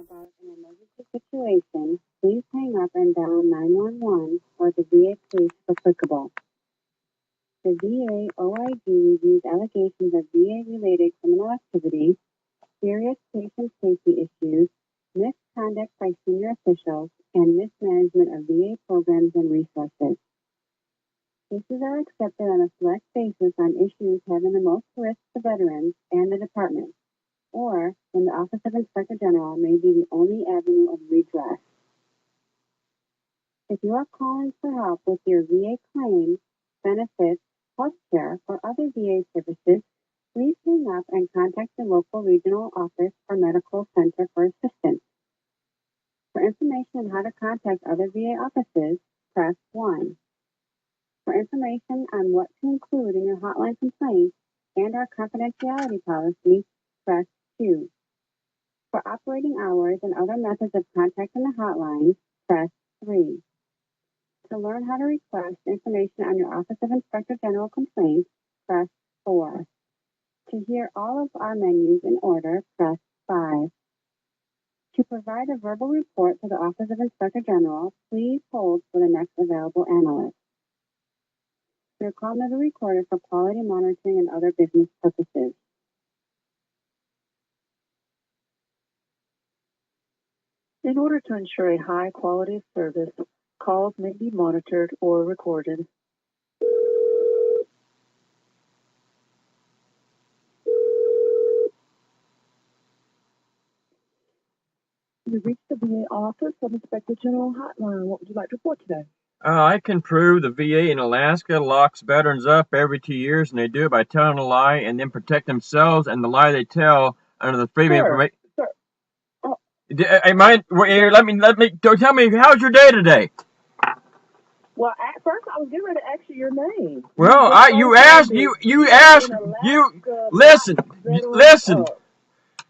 about an emergency situation, please hang up and dial 911 or the VA police if applicable. The VA OIG reviews allegations of VA-related criminal activity, serious patient safety issues, misconduct by senior officials, and mismanagement of VA programs and resources. Cases are accepted on a select basis on issues having the most risk to veterans and the department, or when the Office of Inspector General may be the only avenue of redress. If you are calling for help with your VA claims, benefits, healthcare, or other VA services, please hang up and contact your local regional office or medical center for assistance. For information on how to contact other VA offices, press 1. For information on what to include in your hotline complaint and our confidentiality policy, press 2. For operating hours and other methods of contacting the hotline, press 3. To learn how to request information on your Office of Inspector General complaints, press 4. To hear all of our menus in order, press 5. To provide a verbal report to the Office of Inspector General, please hold for the next available analyst. Your call may be recorded for quality monitoring and other business purposes. In order to ensure a high quality of service, calls may be monitored or recorded. You reached the VA Office of Inspector General Hotline. What would you like to report today? I can prove the VA in Alaska locks veterans up every 2 years, and they do it by telling a lie and then protect themselves and the lie they tell under the Freedom of Information. Sir. Tell me, how's your day today? Well, at first I was getting ready to ask you your name. Well, listen.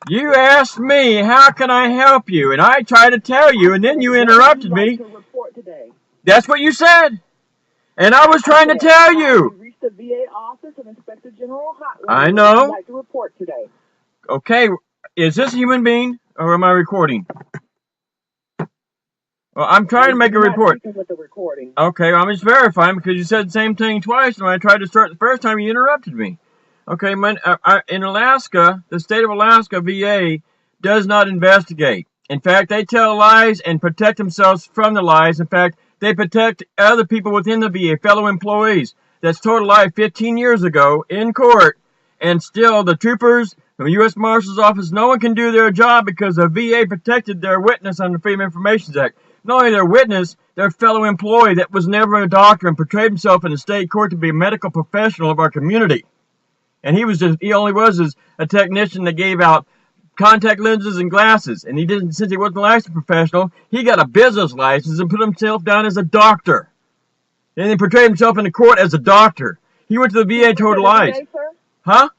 You asked me, how can I help you? And I tried to tell you, and then you interrupted me. To report today? That's what you said. And I was trying to tell you. You reached the VA Office of Inspector General Hotline. I know. What would you like to report today? Okay, is this a human being, or am I recording? Well, I'm trying to make a report. With the recording. Okay, I'm just verifying because you said the same thing twice, and when I tried to start the first time, you interrupted me. Okay, in Alaska, the state of Alaska, VA does not investigate. In fact, they tell lies and protect themselves from the lies. In fact, they protect other people within the VA, fellow employees. That's told a lie 15 years ago in court, and still the troopers, the U.S. Marshal's Office, no one can do their job because the VA protected their witness under the Freedom of Information Act. Not only their witness, their fellow employee that was never a doctor and portrayed himself in the state court to be a medical professional of our community. And he only was a technician that gave out contact lenses and glasses. And he didn't, since he wasn't a licensed professional, he got a business license and put himself down as a doctor. And he portrayed himself in the court as a doctor. He went to the VA and told lies. Huh?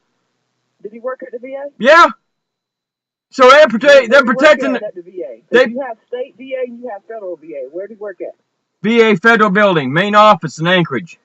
Did he work at the VA? Yeah. So they're protecting. At the VA. So you have state VA and you have federal VA. Where did he work at? VA Federal Building, main office in Anchorage.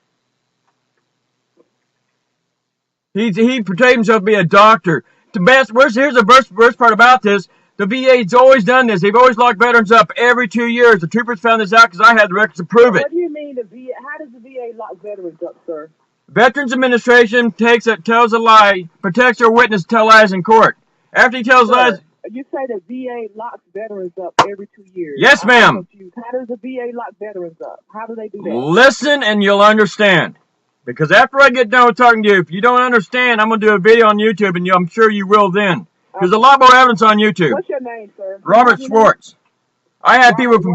He portrayed himself to be a doctor. Here's the worst part about this. The VA's always done this. They've always locked veterans up every 2 years. The troopers found this out because I had the records to prove it. What do you mean the VA? How does the VA lock veterans up, sir? Veterans Administration tells a lie, protects their witness, tell lies in court. After he tells lies... You say the VA locks veterans up every 2 years. Yes, ma'am. How does the VA lock veterans up? How do they do that? Listen and you'll understand. Because after I get done with talking to you, if you don't understand, I'm going to do a video on YouTube, and I'm sure you will then. There's a lot more evidence on YouTube. What's your name, sir? Robert Schwartz. I had people from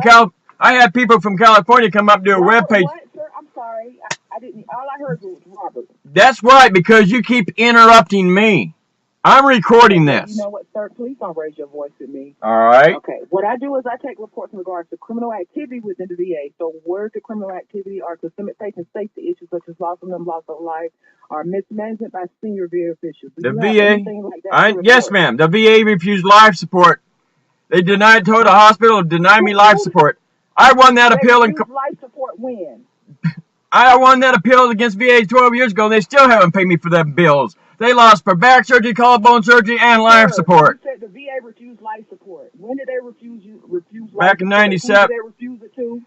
California come up and do a webpage. What, sir? I'm sorry. I didn't. All I heard was Robert. That's right, because you keep interrupting me. I'm recording this. You know what, sir? Please don't raise your voice at me. All right. Okay. What I do is I take reports in regards to criminal activity within the VA. So words of criminal activity are systemic patient safety issues such as loss of limb, loss of life, or mismanagement by senior VA officials. The VA, yes, ma'am. The VA refused life support. They told the hospital to deny me life support. I won that appeal. Life support when? I won that appeal against VA 12 years ago, and they still haven't paid me for them bills. They lost for back surgery, collarbone surgery, and life support. You said the VA refused life support. When did they refuse Back in 97. Who did they refuse it to?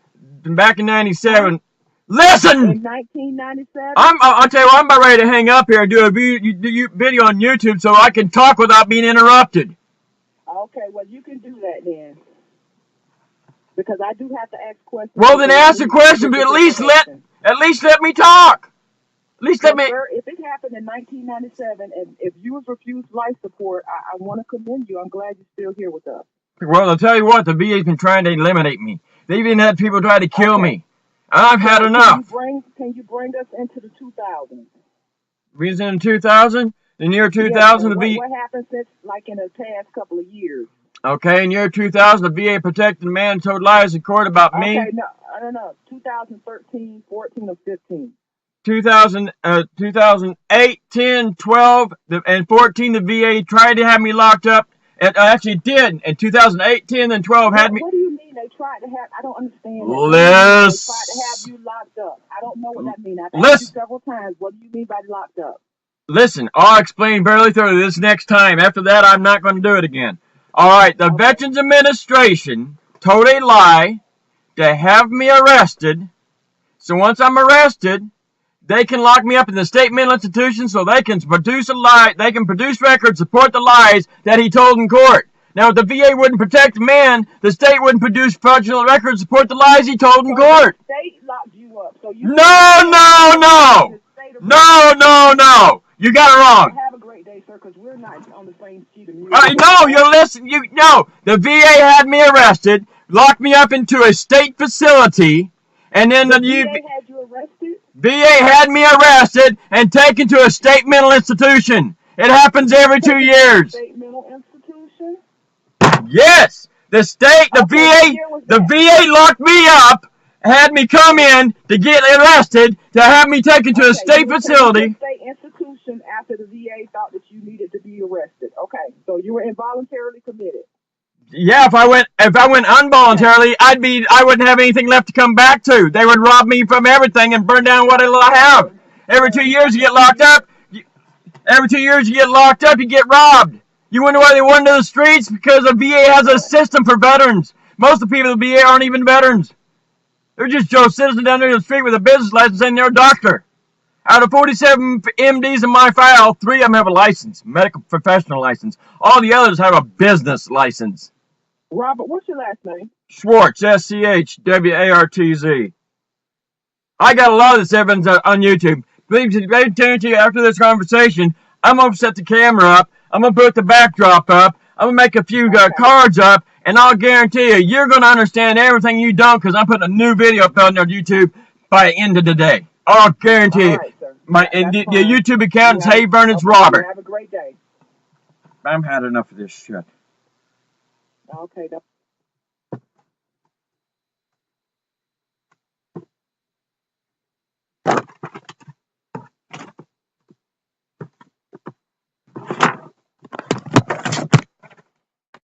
Back in 97. Listen! In 1997? I'll tell you what, I'm about ready to hang up here and do a video on YouTube so I can talk without being interrupted. Okay, well, you can do that then. Because I do have to ask questions. Well, then ask a question, but at least let me talk. At least let me. Sir, if it happened in 1997 and if you was refused life support, I want to commend you. I'm glad you're still here with us. Well, I'll tell you what, the VA's been trying to eliminate me. They've even had people try to kill me. I've had enough. Can you bring us into the 2000s? Reason in 2000? The year 2000, the VA. What happened since, like, in the past couple of years? Okay, in year 2000, the VA protected a man, told lies in court about me. Okay, no. 2013, 14, or 15. 2008, 10, 12, and 14, the VA tried to have me locked up. It actually did. In 2008, 10, and 12 had me. What do you mean they tried to have? I don't understand. Listen. They tried to have you locked up. I don't know what that means. I've asked you several times. What do you mean by locked up? Listen, I'll explain very thoroughly this next time. After that, I'm not going to do it again. All right, the Veterans Administration told a lie to have me arrested. So once I'm arrested, they can lock me up in the state mental institution so they can produce a lie. They can produce records, support the lies that he told in court. Now, if the VA wouldn't protect the man, the state wouldn't produce fraudulent records, support the lies he told in court. The state locked you up. So you No. You got it wrong. Have a great day, sir, because we're not on the same sheet of music. No, the VA had me arrested, locked me up into a state facility, and then the VA had you arrested? VA had me arrested and taken to a state mental institution. It happens every 2 years. State mental institution? Yes, the VA locked me up, had me come in to get arrested, to have me taken to a state facility. State institution after the VA thought that you needed to be arrested. Okay, so you were involuntarily committed. Yeah, if I went involuntarily, I wouldn't have anything left to come back to. They would rob me from everything and burn down what I have. Every 2 years you get locked up. Every 2 years you get locked up, you get robbed. You wonder why they went to the streets? Because the VA has a system for veterans. Most of the people in the VA aren't even veterans. They're just Joe citizens down there in the street with a business license and they're a doctor. Out of 47 MDs in my file, 3 of them have a license, medical professional license. All the others have a business license. Robert, what's your last name? Schwartz, SCHWARTZ. I got a lot of this evidence on YouTube. Please tune to you after this conversation. I'm going to set the camera up. I'm going to put the backdrop up. I'm going to make a few cards up. And I'll guarantee you, you're going to understand everything you don't because I'm putting a new video up on YouTube by the end of the day. I'll guarantee you. The YouTube account is Hey Vernon's Robert. Have a great day. I've had enough of this shit. Okay.